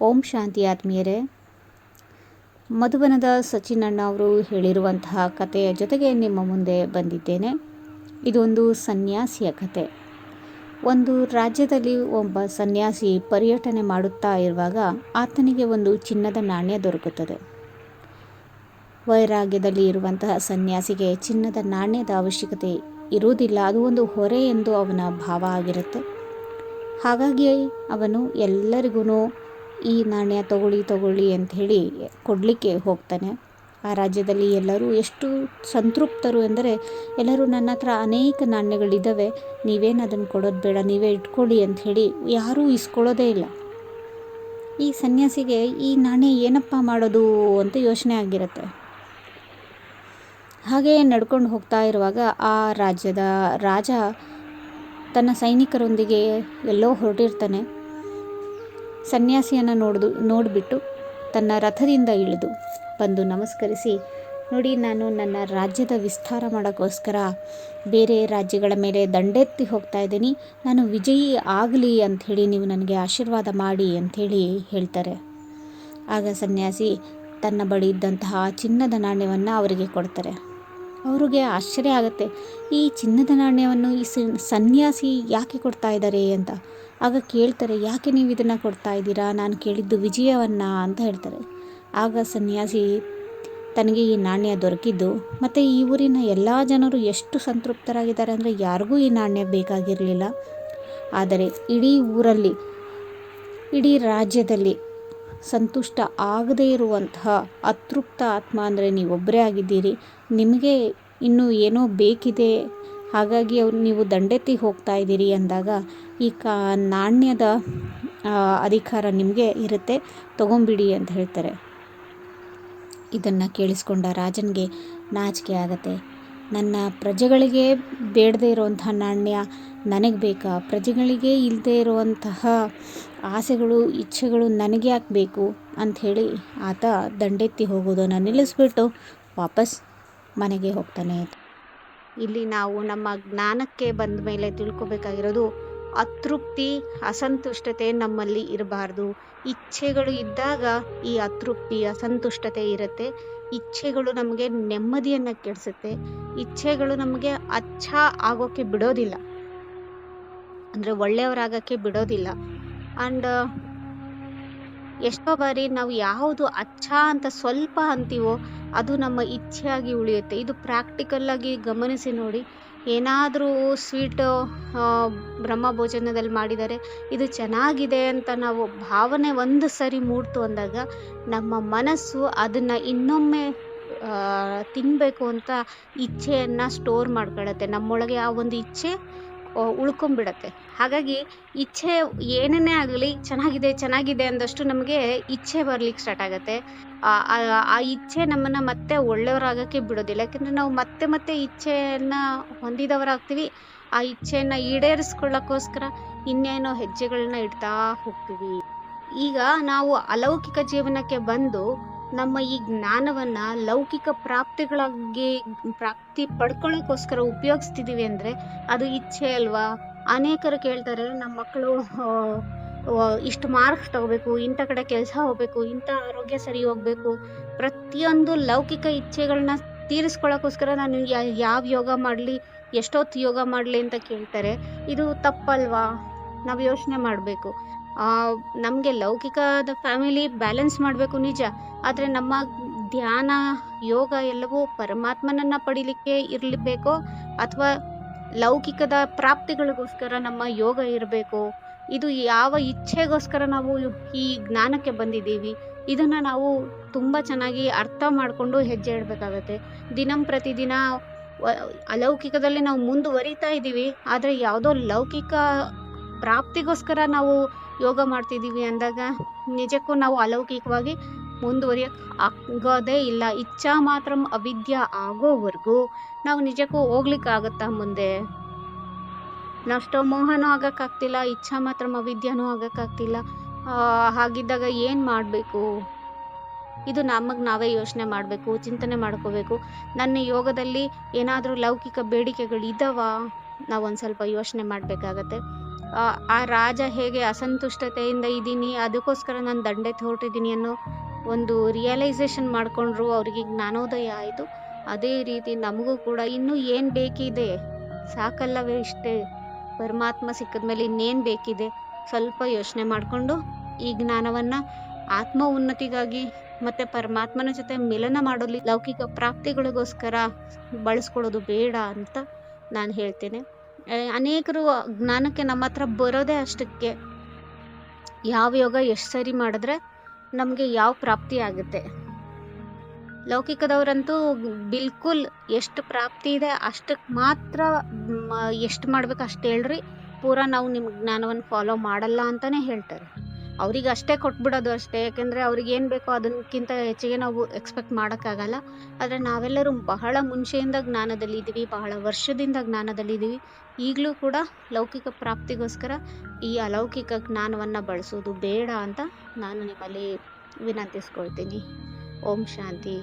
ಓಂ ಶಾಂತಿ ಆತ್ಮೀಯರೇ, ಮಧುಬನದ ಸಚಿನಣ್ಣ ಅವರು ಹೇಳಿರುವಂತಹ ಕಥೆಯ ಜೊತೆಗೆ ನಿಮ್ಮ ಮುಂದೆ ಬಂದಿದ್ದೇನೆ. ಇದೊಂದು ಸನ್ಯಾಸಿಯ ಕತೆ. ಒಂದು ರಾಜ್ಯದಲ್ಲಿ ಒಬ್ಬ ಸನ್ಯಾಸಿ ಪರ್ಯಟನೆ ಮಾಡುತ್ತಾ ಇರುವಾಗ ಆತನಿಗೆ ಒಂದು ಚಿನ್ನದ ನಾಣ್ಯ ದೊರಕುತ್ತದೆ. ವೈರಾಗ್ಯದಲ್ಲಿ ಇರುವಂತಹ ಸನ್ಯಾಸಿಗೆ ಚಿನ್ನದ ನಾಣ್ಯದ ಅವಶ್ಯಕತೆ ಇರುವುದಿಲ್ಲ, ಅದು ಒಂದು ಹೊರೆ ಎಂದು ಅವನ ಭಾವ ಆಗಿರುತ್ತೆ. ಹಾಗಾಗಿ ಅವನು ಎಲ್ಲರಿಗೂ ಈ ನಾಣ್ಯ ತಗೊಳ್ಳಿ ಅಂಥೇಳಿ ಕೊಡಲಿಕ್ಕೆ ಹೋಗ್ತಾನೆ. ಆ ರಾಜ್ಯದಲ್ಲಿ ಎಲ್ಲರೂ ಎಷ್ಟು ಸಂತೃಪ್ತರು ಎಂದರೆ, ಎಲ್ಲರೂ ನನ್ನ ಹತ್ರ ಅನೇಕ ನಾಣ್ಯಗಳಿದ್ದಾವೆ, ನೀವೇನು ಅದನ್ನು ಕೊಡೋದು ಬೇಡ, ನೀವೇ ಇಟ್ಕೊಳ್ಳಿ ಅಂಥೇಳಿ ಯಾರೂ ಇಸ್ಕೊಳ್ಳೋದೇ ಇಲ್ಲ. ಈ ಸನ್ಯಾಸಿಗೆ ಈ ನಾಣ್ಯ ಏನಪ್ಪ ಮಾಡೋದು ಅಂತ ಯೋಚನೆ ಆಗಿರುತ್ತೆ. ಹಾಗೆ ನಡ್ಕೊಂಡು ಹೋಗ್ತಾ ಇರುವಾಗ ಆ ರಾಜ್ಯದ ರಾಜ ತನ್ನ ಸೈನಿಕರೊಂದಿಗೆ ಎಲ್ಲೋ ಹೊರಟಿರ್ತಾನೆ. ಸನ್ಯಾಸಿಯನ್ನು ನೋಡಿಬಿಟ್ಟು ತನ್ನ ರಥದಿಂದ ಇಳಿದು ಬಂದು ನಮಸ್ಕರಿಸಿ, ನೋಡಿ, ನಾನು ನನ್ನ ರಾಜ್ಯದ ವಿಸ್ತಾರ ಮಾಡೋಕ್ಕೋಸ್ಕರ ಬೇರೆ ರಾಜ್ಯಗಳ ಮೇಲೆ ದಂಡೆತ್ತಿ ಹೋಗ್ತಾ ಇದ್ದೀನಿ, ನಾನು ವಿಜಯಿ ಆಗಲಿ ಅಂಥೇಳಿ ನೀವು ನನಗೆ ಆಶೀರ್ವಾದ ಮಾಡಿ ಅಂಥೇಳಿ ಹೇಳ್ತಾರೆ. ಆಗ ಸನ್ಯಾಸಿ ತನ್ನ ಬಳಿ ಇದ್ದಂತಹ ಚಿನ್ನದ ನಾಣ್ಯವನ್ನು ಅವರಿಗೆ ಕೊಡ್ತಾರೆ. ಅವ್ರಿಗೆ ಆಶ್ಚರ್ಯ ಆಗುತ್ತೆ, ಈ ಚಿನ್ನದ ನಾಣ್ಯವನ್ನು ಈ ಸನ್ಯಾಸಿ ಯಾಕೆ ಕೊಡ್ತಾ ಇದ್ದಾರೆ ಅಂತ. ಆಗ ಕೇಳ್ತಾರೆ, ಯಾಕೆ ನೀವು ಇದನ್ನು ಕೊಡ್ತಾ ಇದ್ದೀರಾ, ನಾನು ಕೇಳಿದ್ದು ವಿಜಯವನ್ನು ಅಂತ ಹೇಳ್ತಾರೆ. ಆಗ ಸನ್ಯಾಸಿ ತನಗೆ ಈ ನಾಣ್ಯ ದೊರಕಿದ್ದು ಮತ್ತು ಈ ಊರಿನ ಎಲ್ಲ ಜನರು ಎಷ್ಟು ಸಂತೃಪ್ತರಾಗಿದ್ದಾರೆ ಅಂದರೆ ಯಾರಿಗೂ ಈ ನಾಣ್ಯ ಬೇಕಾಗಿರಲಿಲ್ಲ. ಆದರೆ ಇಡೀ ಊರಲ್ಲಿ, ಇಡೀ ರಾಜ್ಯದಲ್ಲಿ ಸಂತುಷ್ಟ ಆಗದೇ ಇರುವಂತಹ ಅತೃಪ್ತ ಆತ್ಮ ಅಂದರೆ ನೀವೊಬ್ಬರೇ ಆಗಿದ್ದೀರಿ. ನಿಮಗೆ ಇನ್ನೂ ಏನೋ ಬೇಕಿದೆ, ಹಾಗಾಗಿ ನೀವು ದಂಡೆತ್ತಿ ಹೋಗ್ತಾ ಇದ್ದೀರಿ ಅಂದಾಗ ಈ ನಾಣ್ಯದ ಅಧಿಕಾರ ನಿಮಗೆ ಇರುತ್ತೆ, ತಗೊಂಬಿಡಿ ಅಂತ ಹೇಳ್ತಾರೆ. ಇದನ್ನು ಕೇಳಿಸ್ಕೊಂಡ ರಾಜನಿಗೆ ನಾಚಿಕೆ ಆಗತ್ತೆ. ನನ್ನ ಪ್ರಜೆಗಳಿಗೆ ಬೇಡದೇ ಇರುವಂತಹ ನಾಣ್ಯ ನನಗೆ ಬೇಕಾ, ಪ್ರಜೆಗಳಿಗೆ ಇಲ್ಲದೆ ಇರುವಂತಹ ಆಸೆಗಳು ಇಚ್ಛೆಗಳು ನನಗೆ ಯಾಕೆ ಬೇಕು ಅಂಥೇಳಿ ಆತ ದಂಡೆತ್ತಿ ಹೋಗೋದನ್ನು ನಿಲ್ಲಿಸ್ಬಿಟ್ಟು ವಾಪಸ್ ಮನೆಗೆ ಹೋಗ್ತಾನೆ. ಇಲ್ಲಿ ನಾವು ನಮ್ಮ ಜ್ಞಾನಕ್ಕೆ ಬಂದ ಮೇಲೆ ತಿಳ್ಕೊಬೇಕಾಗಿರೋದು, ಅತೃಪ್ತಿ ಅಸಂತುಷ್ಟತೆ ನಮ್ಮಲ್ಲಿ ಇರಬಾರ್ದು. ಇಚ್ಛೆಗಳು ಇದ್ದಾಗ ಈ ಅತೃಪ್ತಿ ಅಸಂತುಷ್ಟತೆ ಇರುತ್ತೆ. ಇಚ್ಛೆಗಳು ನಮಗೆ ನೆಮ್ಮದಿಯನ್ನು ಕೆಡಿಸುತ್ತೆ. ಇಚ್ಛೆಗಳು ನಮಗೆ ಆಗೋಕ್ಕೆ ಬಿಡೋದಿಲ್ಲ, ಅಂದರೆ ಒಳ್ಳೆಯವರಾಗಕ್ಕೆ ಬಿಡೋದಿಲ್ಲ. ಆ್ಯಂಡ್ ಎಷ್ಟೋ ಬಾರಿ ನಾವು ಯಾವುದು ಅಂತ ಸ್ವಲ್ಪ ಅಂತೀವೋ ಅದು ನಮ್ಮ ಇಚ್ಛೆಯಾಗಿ ಉಳಿಯುತ್ತೆ. ಇದು ಪ್ರಾಕ್ಟಿಕಲ್ಲಾಗಿ ಗಮನಿಸಿ ನೋಡಿ. ಏನಾದರೂ ಸ್ವೀಟು ಬ್ರಹ್ಮ ಭೋಜನದಲ್ಲಿ ಮಾಡಿದರೆ ಇದು ಚೆನ್ನಾಗಿದೆ ಅಂತ ನಾವು ಭಾವನೆ ಒಂದು ಸರಿ ಮೂಡ್ತು ಅಂದಾಗ ನಮ್ಮ ಮನಸ್ಸು ಅದನ್ನು ಇನ್ನೊಮ್ಮೆ ತಿನ್ನಬೇಕು ಅಂತ ಇಚ್ಛೆಯನ್ನು ಸ್ಟೋರ್ ಮಾಡ್ಕೊಳ್ಳುತ್ತೆ. ನಮ್ಮೊಳಗೆ ಆ ಒಂದು ಇಚ್ಛೆ ಉಳ್ಕೊಂಬಿಡತ್ತೆ. ಹಾಗಾಗಿ ಇಚ್ಛೆ ಏನೇ ಆಗಲಿ ಚೆನ್ನಾಗಿದೆ ಅಂದಷ್ಟು ನಮಗೆ ಇಚ್ಛೆ ಬರ್ಲಿಕ್ಕೆ ಸ್ಟಾರ್ಟ್ ಆಗುತ್ತೆ. ಆ ಇಚ್ಛೆ ನಮ್ಮನ್ನು ಮತ್ತೆ ಒಳ್ಳೆಯವರಾಗಕ್ಕೆ ಬಿಡೋದಿಲ್ಲ. ಯಾಕೆಂದರೆ ನಾವು ಮತ್ತೆ ಇಚ್ಛೆಯನ್ನು ಹೊಂದಿದವರಾಗ್ತೀವಿ. ಆ ಇಚ್ಛೆಯನ್ನು ಈಡೇರಿಸ್ಕೊಳ್ಳೋಕ್ಕೋಸ್ಕರ ಇನ್ನೇನೋ ಹೆಜ್ಜೆಗಳನ್ನ ಇಡ್ತಾ ಹೋಗ್ತೀವಿ. ಈಗ ನಾವು ಅಲೌಕಿಕ ಜೀವನಕ್ಕೆ ಬಂದು ನಮ್ಮ ಈ ಜ್ಞಾನವನ್ನು ಲೌಕಿಕ ಪ್ರಾಪ್ತಿ ಪಡ್ಕೊಳ್ಳೋಕ್ಕೋಸ್ಕರ ಉಪಯೋಗಿಸ್ತಿದ್ದೀವಿ ಅಂದರೆ ಅದು ಇಚ್ಛೆ ಅಲ್ವಾ? ಅನೇಕರು ಕೇಳ್ತಾರೆ, ನಮ್ಮ ಮಕ್ಕಳು ಇಷ್ಟು ಮಾರ್ಕ್ಸ್ ತಗೋಬೇಕು, ಇಂಥ ಕಡೆ ಕೆಲಸ ಹೋಗಬೇಕು, ಇಂಥ ಆರೋಗ್ಯ ಸರಿ ಹೋಗಬೇಕು, ಪ್ರತಿಯೊಂದು ಲೌಕಿಕ ಇಚ್ಛೆಗಳನ್ನ ತೀರಿಸ್ಕೊಳ್ಳೋಕ್ಕೋಸ್ಕರ ನಾನು ಯಾವ ಯೋಗ ಮಾಡಲಿ, ಎಷ್ಟೊತ್ತು ಯೋಗ ಮಾಡಲಿ ಅಂತ ಕೇಳ್ತಾರೆ. ಇದು ತಪ್ಪಲ್ವಾ? ನಾವು ಯೋಚನೆ ಮಾಡಬೇಕು. ನಮಗೆ ಲೌಕಿಕದ ಫ್ಯಾಮಿಲಿ ಬ್ಯಾಲೆನ್ಸ್ ಮಾಡಬೇಕು ನಿಜ, ಆದರೆ ನಮ್ಮ ಧ್ಯಾನ ಯೋಗ ಎಲ್ಲವೂ ಪರಮಾತ್ಮನನ್ನು ಪಡಿಲಿಕ್ಕೆ ಇರಲೇಬೇಕೋ ಅಥವಾ ಲೌಕಿಕದ ಪ್ರಾಪ್ತಿಗಳಿಗೋಸ್ಕರ ನಮ್ಮ ಯೋಗ ಇರಬೇಕು? ಇದು ಯಾವ ಇಚ್ಛೆಗೋಸ್ಕರ ನಾವು ಈ ಜ್ಞಾನಕ್ಕೆ ಬಂದಿದ್ದೀವಿ, ಇದನ್ನು ನಾವು ತುಂಬ ಚೆನ್ನಾಗಿ ಅರ್ಥ ಮಾಡಿಕೊಂಡು ಹೆಜ್ಜೆ ಇಡಬೇಕಾಗತ್ತೆ. ಪ್ರತಿದಿನ ಅಲೌಕಿಕದಲ್ಲಿ ನಾವು ಮುಂದುವರಿತಾ ಇದ್ದೀವಿ, ಆದರೆ ಯಾವುದೋ ಲೌಕಿಕ ಪ್ರಾಪ್ತಿಗೋಸ್ಕರ ನಾವು ಯೋಗ ಮಾಡ್ತಿದ್ದೀವಿ ಅಂದಾಗ ನಿಜಕ್ಕೂ ನಾವು ಅಲೌಕಿಕವಾಗಿ ಮುಂದುವರಿಯೋಕ್ಕೆ ಆಗೋದೇ ಇಲ್ಲ. ಇಚ್ಛಾ ಮಾತ್ರ ಅವಿದ್ಯೆ ಆಗೋವರೆಗೂ ನಾವು ನಿಜಕ್ಕೂ ಹೋಗ್ಲಿಕ್ಕಾಗತ್ತಾ ಮುಂದೆ? ನಷ್ಟೋ ಮೋಹನೂ ಆಗೋಕ್ಕಾಗ್ತಿಲ್ಲ, ಇಚ್ಛಾ ಮಾತ್ರ ಅವಿದ್ಯನೂ ಆಗೋಕ್ಕಾಗ್ತಿಲ್ಲ. ಹಾಗಿದ್ದಾಗ ಏನು ಮಾಡಬೇಕು? ಇದು ನಮಗೆ ನಾವೇ ಯೋಚನೆ ಮಾಡಬೇಕು, ಚಿಂತನೆ ಮಾಡ್ಕೋಬೇಕು. ನನ್ನ ಯೋಗದಲ್ಲಿ ಏನಾದರೂ ಲೌಕಿಕ ಬೇಡಿಕೆಗಳಿದ್ದಾವ? ನಾವು ಒಂದು ಸ್ವಲ್ಪ ಯೋಚನೆ ಮಾಡಬೇಕಾಗತ್ತೆ. ಆ ರಾಜ ಹೇಗೆ ಅಸಂತುಷ್ಟತೆಯಿಂದ ಇದ್ದೀನಿ, ಅದಕ್ಕೋಸ್ಕರ ನಾನು ದಂಡೆತ್ತಿ ಹೊರಟಿದ್ದೀನಿ ಅನ್ನೋ ಒಂದು ರಿಯಲೈಸೇಷನ್ ಮಾಡಿಕೊಂಡ್ರು, ಅವರಿಗೆ ಜ್ಞಾನೋದಯ ಆಯಿತು. ಅದೇ ರೀತಿ ನಮಗೂ ಕೂಡ ಇನ್ನೂ ಏನು ಬೇಕಿದೆ, ಸಾಕಲ್ಲವೇ ಇಷ್ಟೇ, ಪರಮಾತ್ಮ ಸಿಕ್ಕಿದ್ಮೇಲೆ ಇನ್ನೇನು ಬೇಕಿದೆ, ಸ್ವಲ್ಪ ಯೋಚನೆ ಮಾಡಿಕೊಂಡು ಈ ಜ್ಞಾನವನ್ನು ಆತ್ಮ ಉನ್ನತಿಗಾಗಿ ಮತ್ತು ಪರಮಾತ್ಮನ ಜೊತೆ ಮಿಲನ ಮಾಡಲು ಲೌಕಿಕ ಪ್ರಾಪ್ತಿಗಳಿಗೋಸ್ಕರ ಬಳಸ್ಕೊಳ್ಳೋದು ಬೇಡ ಅಂತ ನಾನು ಹೇಳ್ತೇನೆ. ಅನೇಕರು ಜ್ಞಾನಕ್ಕೆ ನಮ್ಮ ಹತ್ರ ಬರೋದೇ ಅಷ್ಟಕ್ಕೆ, ಯಾವ ಯೋಗ ಎಷ್ಟು ಸರಿ ಮಾಡಿದ್ರೆ ನಮಗೆ ಯಾವ ಪ್ರಾಪ್ತಿ ಆಗುತ್ತೆ. ಲೌಕಿಕದವರಂತೂ ಬಿಲ್ಕುಲ್ ಎಷ್ಟು ಪ್ರಾಪ್ತಿ ಇದೆ ಅಷ್ಟಕ್ಕೆ ಮಾತ್ರ ಎಷ್ಟು ಮಾಡ್ಬೇಕು ಅಷ್ಟು ಹೇಳ್ರಿ, ಪೂರಾ ನಾವು ನಿಮ್ಮ ಜ್ಞಾನವನ್ನು ಫಾಲೋ ಮಾಡಲ್ಲ ಅಂತಲೇ ಹೇಳ್ತಾರೆ. ಅವ್ರಿಗೆ ಅಷ್ಟೇ ಕೊಟ್ಬಿಡೋದು ಅಷ್ಟೇ, ಯಾಕೆಂದರೆ ಅವ್ರಿಗೆ ಏನು ಬೇಕೋ ಅದಕ್ಕಿಂತ ಹೆಚ್ಚಿಗೆ ನಾವು ಎಕ್ಸ್ಪೆಕ್ಟ್ ಮಾಡೋಕ್ಕಾಗಲ್ಲ. ಆದರೆ ನಾವೆಲ್ಲರೂ ಬಹಳ ಮುಂಚೆಯಿಂದ ಜ್ಞಾನದಲ್ಲಿದ್ದೀವಿ, ಬಹಳ ವರ್ಷದಿಂದ ಜ್ಞಾನದಲ್ಲಿದ್ದೀವಿ. ಈಗಲೂ ಕೂಡ ಲೌಕಿಕ ಪ್ರಾಪ್ತಿಗೋಸ್ಕರ ಈ ಅಲೌಕಿಕ ಜ್ಞಾನವನ್ನು ಬಳಸೋದು ಬೇಡ ಅಂತ ನಾನು ನಿಮ್ಮಲ್ಲಿ ವಿನಂತಿಸ್ಕೊಳ್ತೀನಿ. ಓಂ ಶಾಂತಿ.